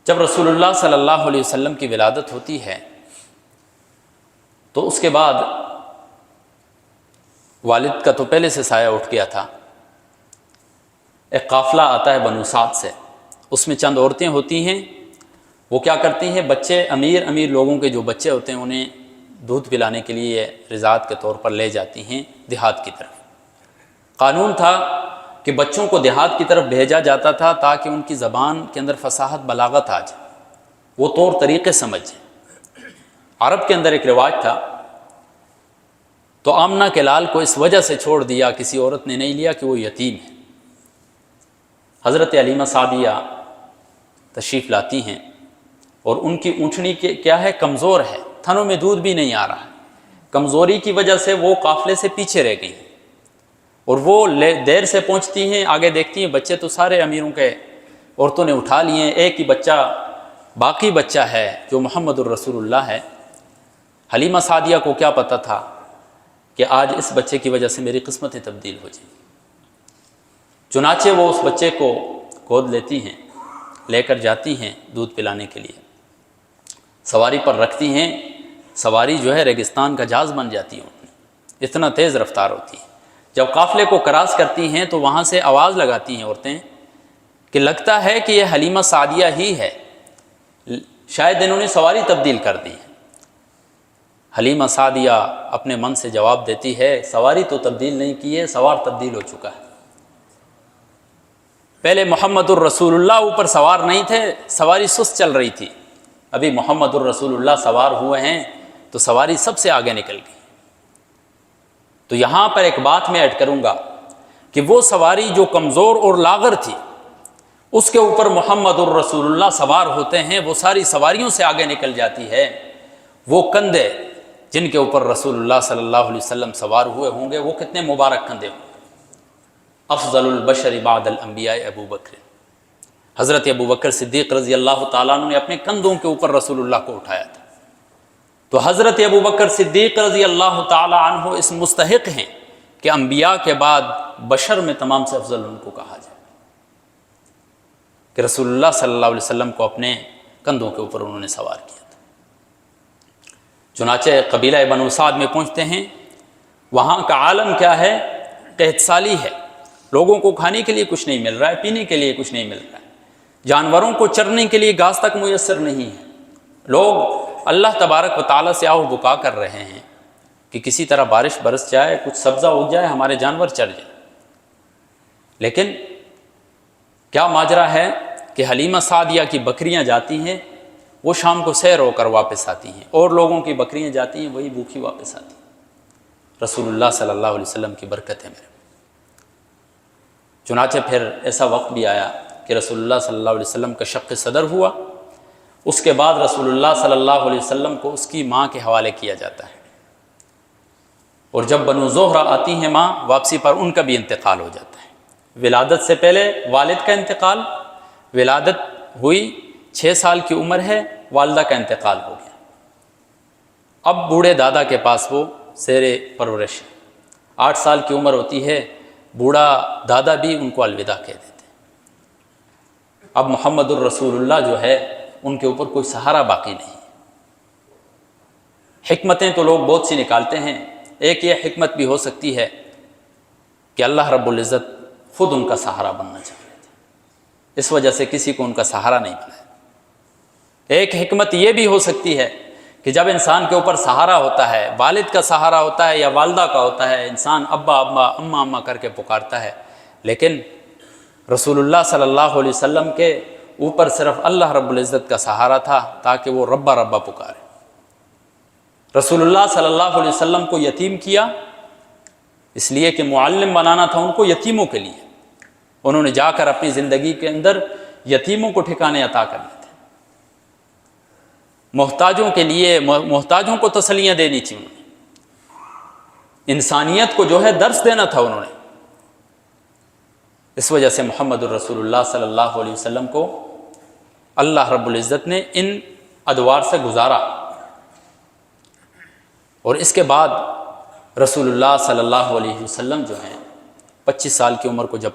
جب رسول اللہ صلی اللہ علیہ وسلم کی ولادت ہوتی ہے تو اس کے بعد والد کا تو پہلے سے سایہ اٹھ گیا تھا. ایک قافلہ آتا ہے بنو سعد سے، اس میں چند عورتیں ہوتی ہیں. وہ کیا کرتی ہیں، بچے امیر لوگوں کے جو بچے ہوتے ہیں انہیں دودھ پلانے کے لیے رضاعت کے طور پر لے جاتی ہیں دیہات کی طرف. قانون تھا کہ بچوں کو دیہات کی طرف بھیجا جاتا تھا تاکہ ان کی زبان کے اندر فصاحت بلاغت آ جائے، وہ طور طریقے سمجھیں. عرب کے اندر ایک رواج تھا، تو آمنہ کے لال کو اس وجہ سے چھوڑ دیا، کسی عورت نے نہیں لیا کہ وہ یتیم ہے. حضرت حلیمہ سعدیہ تشریف لاتی ہیں اور ان کی اونٹنی کیا ہے، کمزور ہے، تھنوں میں دودھ بھی نہیں آ رہا ہے. کمزوری کی وجہ سے وہ قافلے سے پیچھے رہ گئی اور وہ دیر سے پہنچتی ہیں. آگے دیکھتی ہیں بچے تو سارے امیروں کے عورتوں نے اٹھا لیے ہیں، ایک ہی بچہ باقی بچہ ہے جو محمد الرسول اللہ ہے. حلیمہ سعدیہ کو کیا پتہ تھا کہ آج اس بچے کی وجہ سے میری قسمتیں تبدیل ہو جائیں. چنانچہ وہ اس بچے کو گود لیتی ہیں، لے کر جاتی ہیں دودھ پلانے کے لیے، سواری پر رکھتی ہیں. سواری جو ہے ریگستان کا جہاز بن جاتی ہے، اتنا تیز رفتار ہوتی ہے. جب قافلے کو کراس کرتی ہیں تو وہاں سے آواز لگاتی ہیں عورتیں کہ لگتا ہے کہ یہ حلیمہ سعدیہ ہی ہے، شاید انہوں نے سواری تبدیل کر دی ہے. حلیمہ سعدیہ اپنے من سے جواب دیتی ہے، سواری تو تبدیل نہیں کی ہے، سوار تبدیل ہو چکا ہے. پہلے محمد الرسول اللہ اوپر سوار نہیں تھے، سواری سست چل رہی تھی. ابھی محمد الرسول اللہ سوار ہوئے ہیں تو سواری سب سے آگے نکل گئی. تو یہاں پر ایک بات میں ایڈ کروں گا کہ وہ سواری جو کمزور اور لاغر تھی، اس کے اوپر محمد الرسول اللہ سوار ہوتے ہیں، وہ ساری سواریوں سے آگے نکل جاتی ہے. وہ کندھے جن کے اوپر رسول اللہ صلی اللہ علیہ وسلم سوار ہوئے ہوں گے، وہ کتنے مبارک کندھے ہوں گے. افضل البشر بعد الانبیاء ابو بکر، حضرت ابو بکر صدیق رضی اللہ تعالیٰ عنہ نے اپنے کندھوں کے اوپر رسول اللہ کو اٹھایا تھا. تو حضرت ابو بکر صدیق رضی اللہ تعالیٰ عنہ اس مستحق ہیں کہ انبیاء کے بعد بشر میں تمام سے افضل ان کو کہا جائے، کہ رسول اللہ صلی اللہ علیہ وسلم کو اپنے کندھوں کے اوپر انہوں نے سوار کیا تھا. چنانچہ قبیلہ بنو سعد میں پہنچتے ہیں. وہاں کا عالم کیا ہے، قحط سالی ہے، لوگوں کو کھانے کے لیے کچھ نہیں مل رہا ہے، پینے کے لیے کچھ نہیں مل رہا ہے، جانوروں کو چرنے کے لیے گھاس تک میسر نہیں ہے. لوگ اللہ تبارک و تعالیٰ سے آہ و بکا کر رہے ہیں کہ کسی طرح بارش برس جائے، کچھ سبزہ اگ جائے، ہمارے جانور چر جائیں. لیکن کیا ماجرا ہے کہ حلیمہ سعدیہ کی بکریاں جاتی ہیں، وہ شام کو سیر ہو کر واپس آتی ہیں، اور لوگوں کی بکریاں جاتی ہیں، وہی بھوکھی واپس آتی ہیں. رسول اللہ صلی اللہ علیہ وسلم کی برکت ہے میرے. چنانچہ پھر ایسا وقت بھی آیا کہ رسول اللہ صلی اللہ علیہ وسلم کا شق صدر ہوا. اس کے بعد رسول اللہ صلی اللہ علیہ وسلم کو اس کی ماں کے حوالے کیا جاتا ہے، اور جب بنو زہرہ آتی ہیں ماں، واپسی پر ان کا بھی انتقال ہو جاتا ہے. ولادت سے پہلے والد کا انتقال، ولادت ہوئی 6 سال کی عمر ہے، والدہ کا انتقال ہو گیا. اب بوڑھے دادا کے پاس وہ زیر پرورش ہے. 8 سال کی عمر ہوتی ہے، بوڑھا دادا بھی ان کو الوداع کہہ دیتے ہیں. اب محمد الرسول اللہ جو ہے ان کے اوپر کوئی سہارا باقی نہیں. حکمتیں تو لوگ بہت سی نکالتے ہیں. ایک یہ حکمت بھی ہو سکتی ہے کہ اللہ رب العزت خود ان کا سہارا بننا چاہتے تھے، اس وجہ سے کسی کو ان کا سہارا نہیں بنایا. ایک حکمت یہ بھی ہو سکتی ہے کہ جب انسان کے اوپر سہارا ہوتا ہے، والد کا سہارا ہوتا ہے یا والدہ کا ہوتا ہے، انسان ابا ابا اماں اماں کر کے پکارتا ہے، لیکن رسول اللہ صلی اللہ علیہ وسلم کے اوپر صرف اللہ رب العزت کا سہارا تھا تاکہ وہ ربا ربا پکارے. رسول اللہ صلی اللہ علیہ وسلم کو یتیم کیا اس لیے کہ معلم بنانا تھا ان کو یتیموں کے لیے. انہوں نے جا کر اپنی زندگی کے اندر یتیموں کو ٹھکانے عطا کرنے تھے، محتاجوں کے لیے، محتاجوں کو تسلیاں دینی تھی، انہوں نے انسانیت کو جو ہے درس دینا تھا انہوں نے. اس وجہ سے محمد الرسول اللہ صلی اللہ علیہ وسلم کو اللہ رب العزت نے ان ادوار سے گزارا. اور اس کے بعد رسول اللہ صلی اللہ علیہ وسلم جو ہیں 25 سال کی عمر کو جب